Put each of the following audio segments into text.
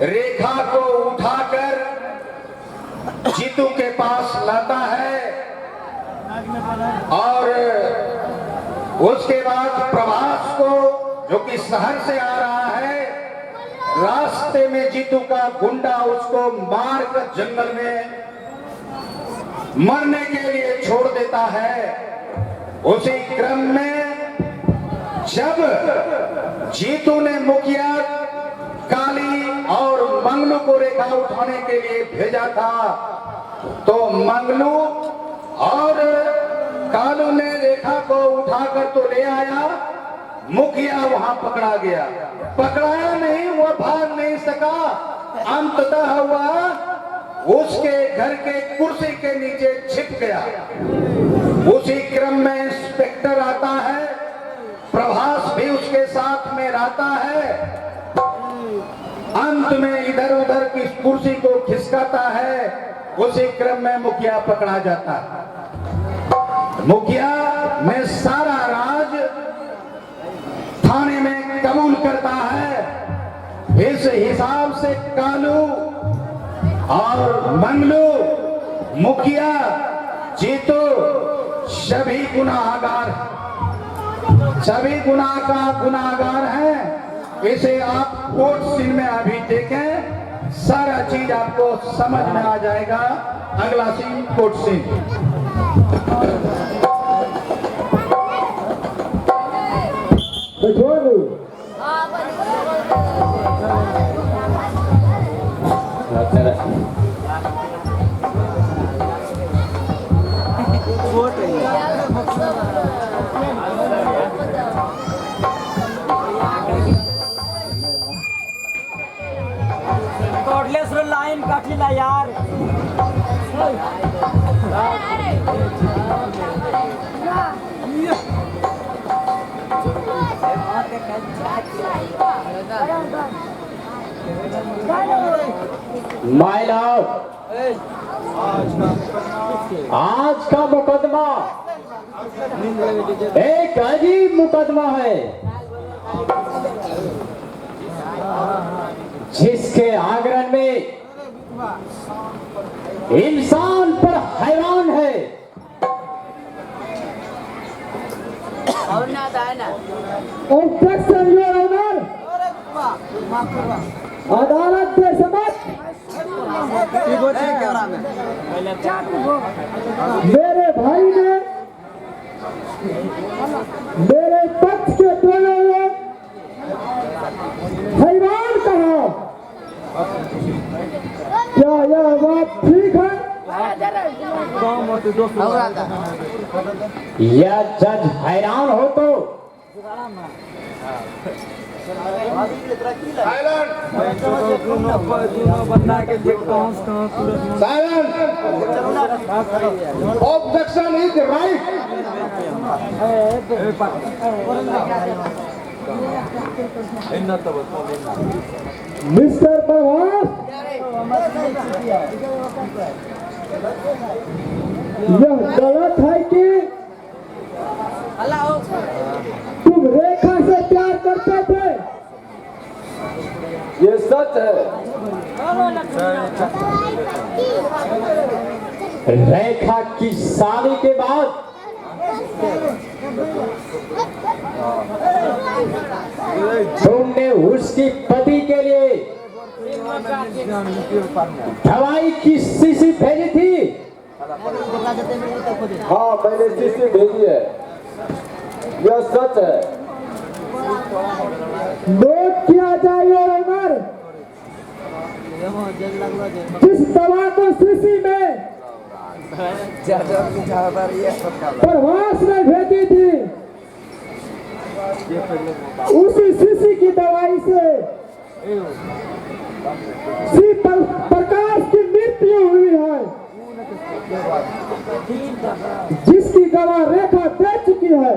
रेखा को उठाकर जीतू के पास लाता है और उसके बाद प्रभास को, जो कि शहर से आ रहा है, रास्ते में जीतू का गुंडा उसको मार कर जंगल में मरने के लिए छोड़ देता है। उसी क्रम में जब जीतू ने मुखिया, काली और मंगलू को रेखा उठाने के लिए भेजा था, तो मंगलू और कालू ने रेखा को उठाकर तो ले आया, मुखिया वहां पकड़ा गया। पकड़ाया नहीं, वो भाग नहीं सका, अंततः हुआ उसके घर के कुर्सी के नीचे छिप गया। उसी क्रम में इंस्पेक्टर आता है, प्रभास भी उसके साथ में रहता है। अंत में इधर उधर की कुर्सी को खिसकाता है। उसी क्रम में मुखिया पकड़ा जाता है। मुखिया में सारा राज थाने में कबूल करता है। इस हिसाब से कालू और मंगलू, मुखिया, जीतू सभी गुनाहगार, सभी गुनाह का गुनाहगार है। इसे आप कोर्ट सीन में अभी देखें, सारा चीज आपको समझ में आ जाएगा। अगला सीन कोर्ट सीन। लाइन काटिला यार। माय लव, आज का मुकदमा एक अजीब मुकदमा है, जिसके आगरण में इंसान पर हैरान है। ऑब्जेक्शन योर ऑनर, अदालत के समक्ष मेरे भाई ने मेरे पक्ष के दोनों लोग हैरान कहा। क्या यह बात ठीक है? यह जज हैरान हो तो objection is right. Mister Prabhas, यह गलत है कि तुम रेखा से प्यार करते थे? ये सच है। रेखा की शादी के बाद तुमने उसकी पति के लिए दवाई की शीशी भेजी थी? हाँ, मैंने शीशी भेजी है, यह सच है। नोट किया जाए योर ऑनर, जिस दवा को शीशी में प्रभास ने भेजी थी, उसी शीशी की दवाई से श्री प्रकाश की मृत्यु हुई है, जिसकी गवाह रेखा दे चुकी है।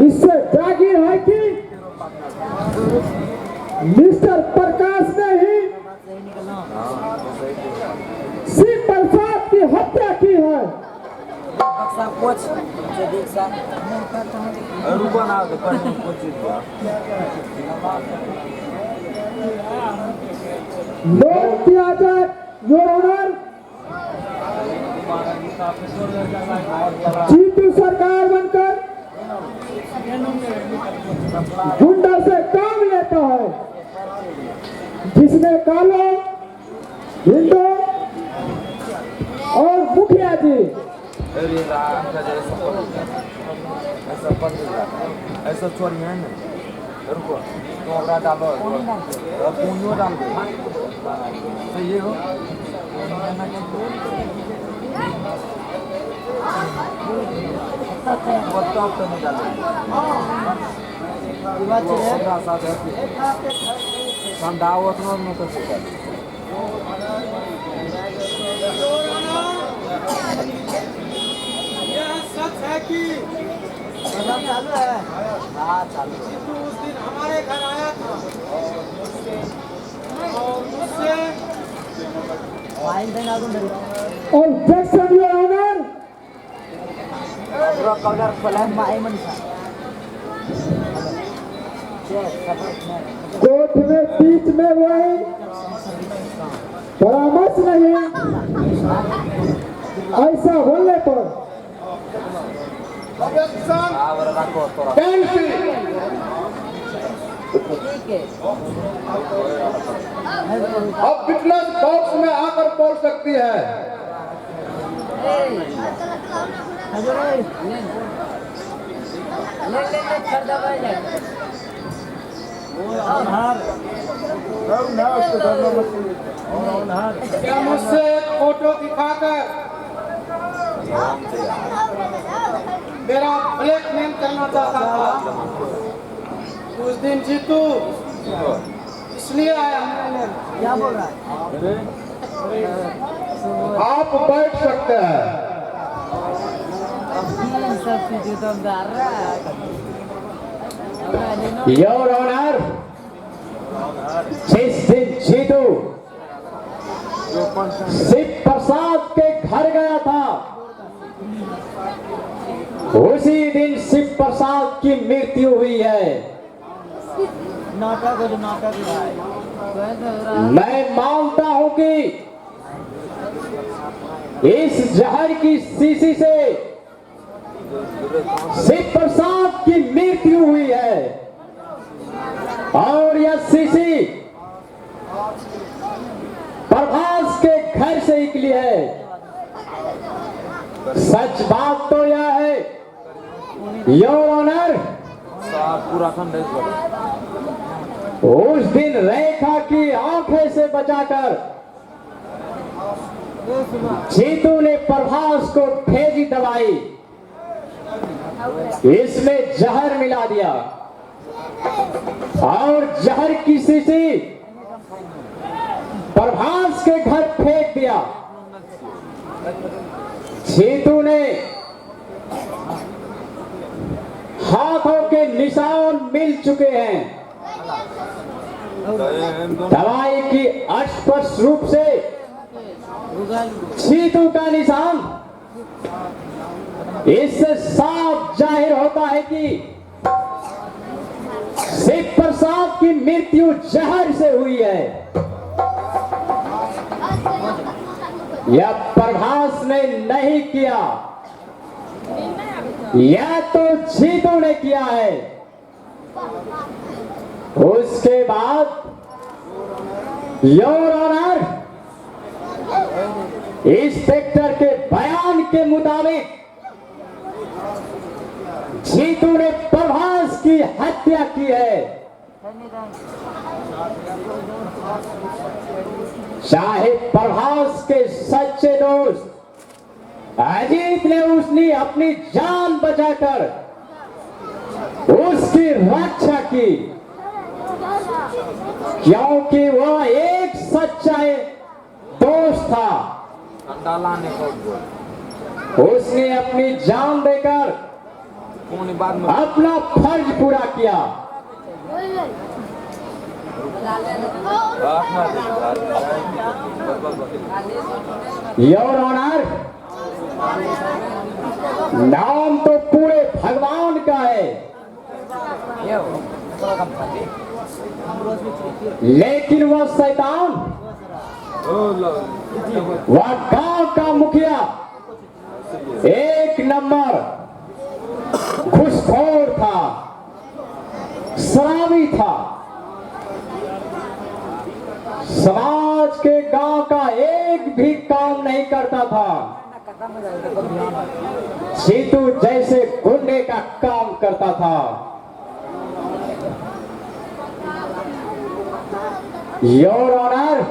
इससे जाहिर है कि मिस्टर प्रकाश ने ही श्री प्रसाद की हत्या की है। नोट किया जाए योर ऑनर। जीतू सरकार बनकर गुंडा से काम लेता है, जिसने कालो हिंदू और मुखिया जी ऐसा छोड़िए ना, रुको तो अगला डालो, पूंजो डाल दो, सही हो? बच्चा तो नहीं डालो, संदावत में तो सच है कि चालू है। हाँ चालू है। जीतू उस दिन हमारे घर आया था और उससे ऑब्जेक्शन योर ऑनर। कॉर्नर खोला है माई मनीषा। कोर्ट में बीच में वही परामर्श नहीं, ऐसा होने पर कैंसिल। अब विटनेस बॉक्स में आकर बोल सकती है। क्या मुझसे एक फोटो दिखाकर मेरा ब्लैकमेल करना चाहता था? उस दिन जीतू इसलिए आया। क्या बोल रहा है? आप बैठ सकते हैं। योर ऑनर, जिस दिन जीतू शिव प्रसाद के घर गया था, उसी दिन शिव प्रसाद की मृत्यु हुई है। नाटक मैं मानता हूं कि इस जहर की शीशी से शिव प्रसाद की मृत्यु हुई है और यह शीशी प्रभास के घर से निकली है। सच बात तो यह है योर ऑनर, पूरा खंड उस दिन रेखा की आंखें से बचाकर जीतू ने प्रभास को भेजी दवाई, इसमें जहर मिला दिया और जहर की शीशी प्रभास के घर फेंक दिया। जीतू ने हाथों के निशान मिल चुके हैं। दवाई की स्पष्ट रूप से जीतू का निशान, इससे साफ जाहिर होता है कि शिव प्रसाद की मृत्यु जहर से हुई है। यह प्रभास ने नहीं किया, यह तो जीतू ने किया है। उसके बाद योर ऑनर, इंस्पेक्टर के बयान के मुताबिक जीतू ने प्रभास की हत्या की है। चाहे प्रभास के सच्चे दोस्त अजीत ने उसने अपनी जान बचाकर उसकी रक्षा की, क्योंकि वह एक सच्चा दोस्त था। उसने अपनी जान देकर अपना फर्ज पूरा किया। योर ऑनर, नाम तो पूरे भगवान का है, लेकिन वह शैतान वह गांव का मुखिया एक नंबर घूसखोर था, शराबी था। समाज के गांव का एक भी काम नहीं करता था। सीतू जैसे गुंडे का काम करता था। योर ऑनर,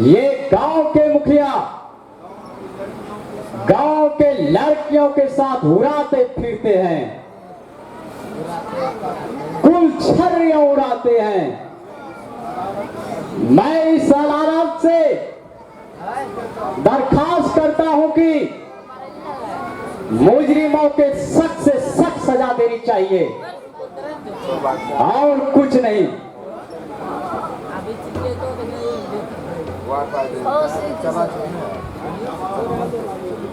ये गांव के मुखिया गांव के लड़कियों के साथ उड़ाते फिरते हैं, गुलछर्रियां उड़ाते हैं। मैं इस अदालत से दरखास्त करता हूं कि मुजरिमों के सख्त से सख्त सजा देनी चाहिए और कुछ नहीं।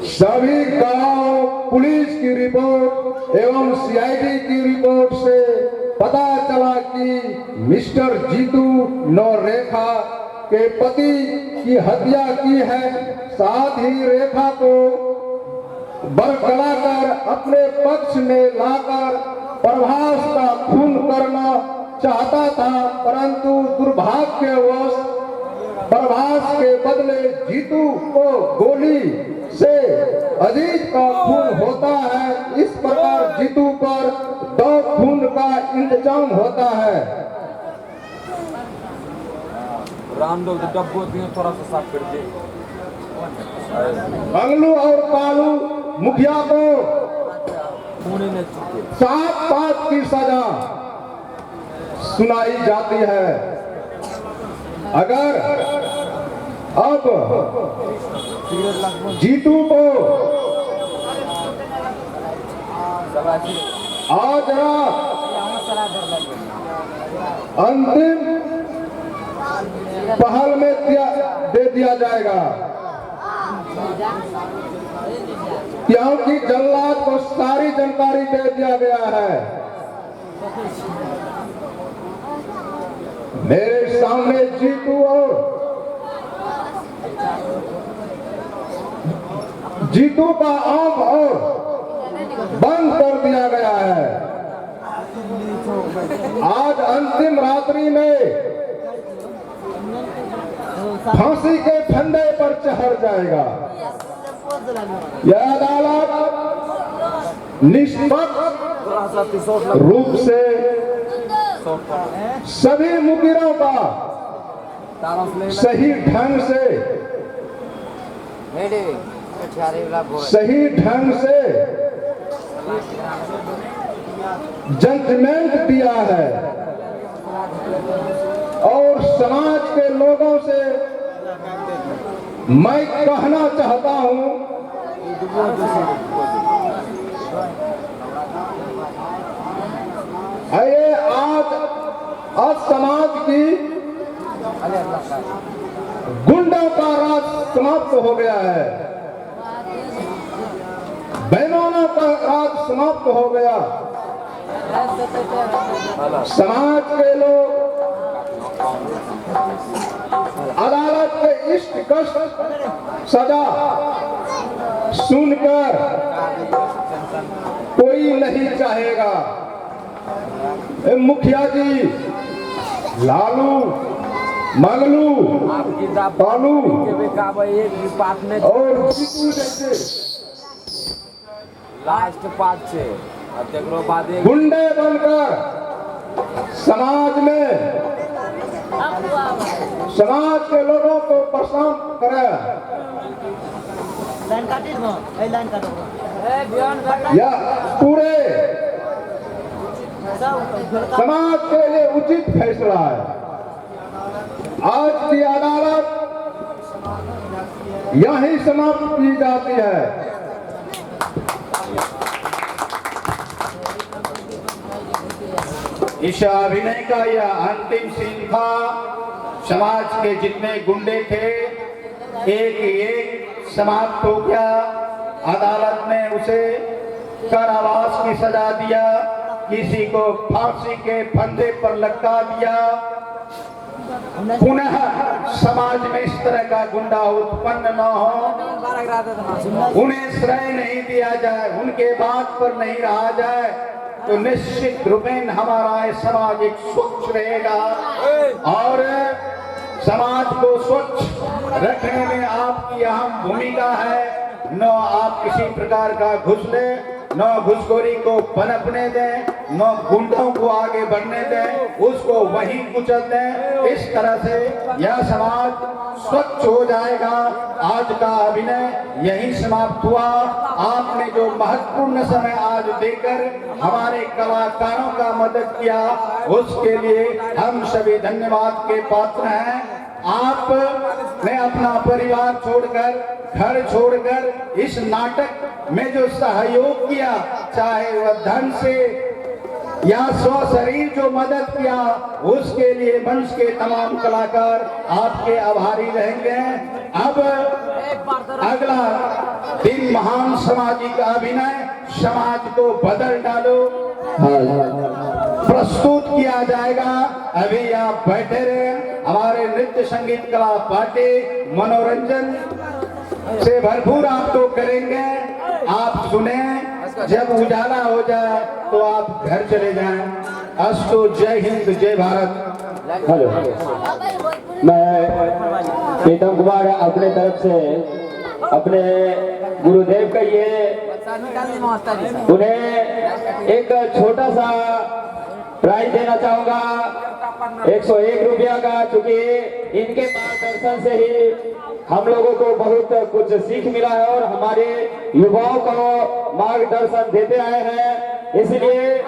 सभी गांव पुलिस की रिपोर्ट एवं सीआईडी की रिपोर्ट से पता चला कि मिस्टर जीतू रेखा के पति की हत्या की है। साथ ही रेखा को बरगलाकर अपने पक्ष में लाकर प्रभास का खून करना चाहता था, परंतु दुर्भाग्यवश प्रभास के बदले जीतू को गोली से अजीत का खून होता है। इस प्रकार जीतू पर 2 खून का इंतजाम होता है। रांडो तो डब्बो दिए थोड़ा सा साफ कर दे। मंगलू और कालू मुखिया को खून ने चुके 7 साल की सजा सुनाई जाती है। अगर अब जीतू को आज रात अंतिम पहल में दे दिया जाएगा, क्योंकि जल्लाद को सारी जानकारी दे दिया गया है। मेरे सामने जीतू का आंख और बंद कर दिया गया है। आज अंतिम रात्रि में फांसी के फंदे पर चढ़ जाएगा। यह अदालत निष्पक्ष रूप से सभी मुकीरों का सही ढंग से जजमेंट दिया है और समाज के लोगों से मैं कहना चाहता हूं, ये आज समाज की गुंडों का राज समाप्त हो गया है, बेईमानों का राज समाप्त हो गया। समाज के लोग अदालत के इष्ट कष्ट सजा सुनकर कोई नहीं चाहेगा। मुखिया जी, लालू, मंगलू, बालू और जीतू जैसे लास्ट पार्ट से गुंडे बनकर समाज के लोगों को परेशान करे या पूरे समाज के लिए उचित फैसला है। आज की अदालत यहीं समाप्त की जाती है। इस अभिनय का यह अंतिम सीन था। समाज के जितने गुंडे थे एक समाप्त हो गया। अदालत ने उसे कारावास की सजा दिया, किसी को फांसी के फंदे पर लटका दिया। पुनः समाज में इस तरह का गुंडा उत्पन्न न हो, उन्हें श्रेय नहीं दिया जाए, उनके बात पर नहीं रहा जाए, तो निश्चित रूपेण हमारा ये समाज एक स्वच्छ रहेगा। और समाज को स्वच्छ रखने में आपकी अहम भूमिका है। न आप किसी प्रकार का घुस लें, न घुसखोरी को पनपने दें, न गुंडों को आगे बढ़ने दें, उसको वहीं कुचल दें। इस तरह से यह समाज स्वच्छ हो जाएगा। आज का अभिनय यही समाप्त हुआ। आपने जो महत्वपूर्ण समय आज देकर हमारे कलाकारों का मदद किया, उसके लिए हम सभी धन्यवाद के पात्र हैं। आपने अपना परिवार छोड़कर, घर छोड़कर इस नाटक में जो सहयोग किया, चाहे वह धन से या स्व शरीर जो मदद किया, उसके लिए मंच के तमाम कलाकार आपके आभारी रहेंगे। अब अगला दिन महान सामाजिक अभिनय समाज को बदल डालो प्रस्तुत किया जाएगा। अभी आप बैठे रहे। हमारे नृत्य संगीत कला पार्टी मनोरंजन से भरपूर आपको करेंगे। आप सुने, जब उजाला हो जाए तो आप घर चले जाएं। अस्तु। जय हिंद, जय भारत। हेलो, मैं प्रीतम कुमार अपने तरफ से अपने गुरुदेव का ये उन्हें एक छोटा सा प्राइज देना चाहूंगा, 101 रुपया का। चूंकि इनके मार्गदर्शन से ही हम लोगों को बहुत कुछ सीख मिला है और हमारे युवाओं को मार्गदर्शन देते आए हैं, इसलिए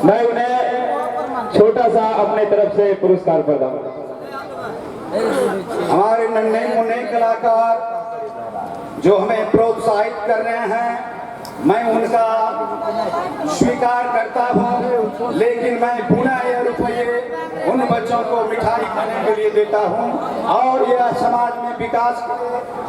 मैं उन्हें छोटा सा अपने तरफ से पुरस्कार प्रदान। हमारे नन्हे मुन्ने कलाकार जो हमें प्रोत्साहित कर रहे हैं, मैं उनका स्वीकार करता हूं, लेकिन मैं पुनः यह रुपये उन बच्चों को मिठाई खाने के लिए देता हूं और यह समाज में विकास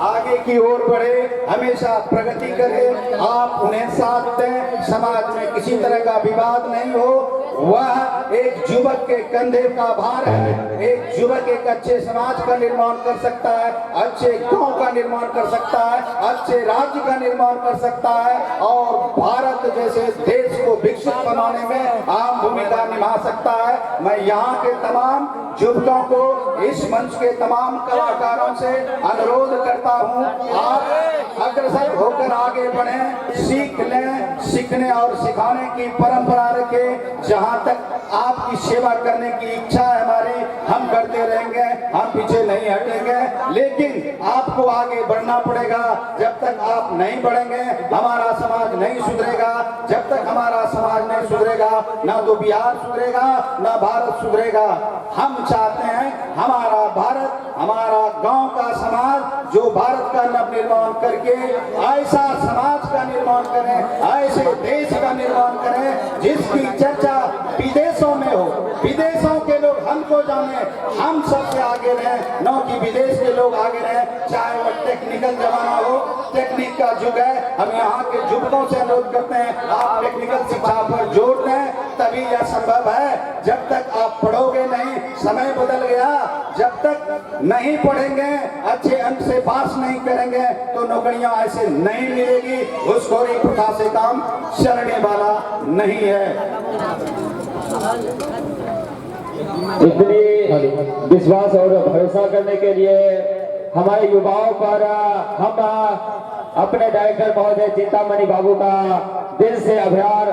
आगे की ओर बढ़े, हमेशा प्रगति करे। आप उन्हें साथ दें, समाज में किसी तरह का विवाद नहीं हो। वह एक युवक के कंधे का भार है। एक युवक एक अच्छे समाज का निर्माण कर सकता है, अच्छे गांव का निर्माण कर सकता है, अच्छे राज्य का निर्माण कर सकता है और भारत जैसे देश को विकसित बनाने में अहम भूमिका निभा सकता है। मैं यहाँ के तमाम युवकों को, इस मंच के तमाम कलाकारों से अनुरोध करता हूँ, आप अग्रसर होकर आगे बढ़ें, सीख लें, सीखने और सिखाने की परंपरा रखें। जहाँ तक आपकी सेवा करने की इच्छा है हमारी, हम करते रहेंगे, हम पीछे नहीं हटेंगे। लेकिन आपको आगे बढ़ना पड़ेगा। जब तक आप नहीं बढ़ेंगे हमारा समाज नहीं सुधरेगा। जब तक हमारा समाज नहीं सुधरेगा, ना तो बिहार सुधरेगा, ना भारत सुधरेगा। हम चाहते हैं हमारा भारत, हमारा गांव का समाज जो भारत का नवनिर्माण करके ऐसा समाज का निर्माण करें, ऐसे देश का निर्माण करें जिसकी चर्चा विदेशों में हो, विदेशों के लोग हमको जाने, हम सबसे आगे रहें, न कि विदेश के लोग आगे रहें। चाहे वह टेक्निकल जमाना हो, टेक्निक का युग है। हम यहाँ के युवकों से अनुरोध करते हैं, आप टेक्निकल शिक्षा पर जोर दें, तभी यह संभव है। जब तक आप पढ़ोगे नहीं, समय बदल गया, जब तक नहीं पढ़ेंगे, अच्छे अंक से पास नहीं करेंगे तो नौकरियां ऐसे नहीं मिलेगी। घूसखोरी प्रथा से काम चलने वाला नहीं है। इतनी विश्वास और भरोसा करने के लिए हमारे युवाओं पर हम अपने डायरेक्टर महोदय चिंतामणि बाबू का दिल से आभार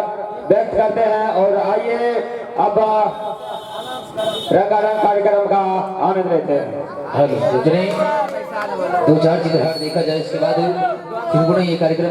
व्यक्त करते हैं। और आइए अब रंगारंग कार्यक्रम का आनंद लेते हैं। हेलो, इतने 2-4 चित्रहार देखा जाए, इसके बाद ये कार्यक्रम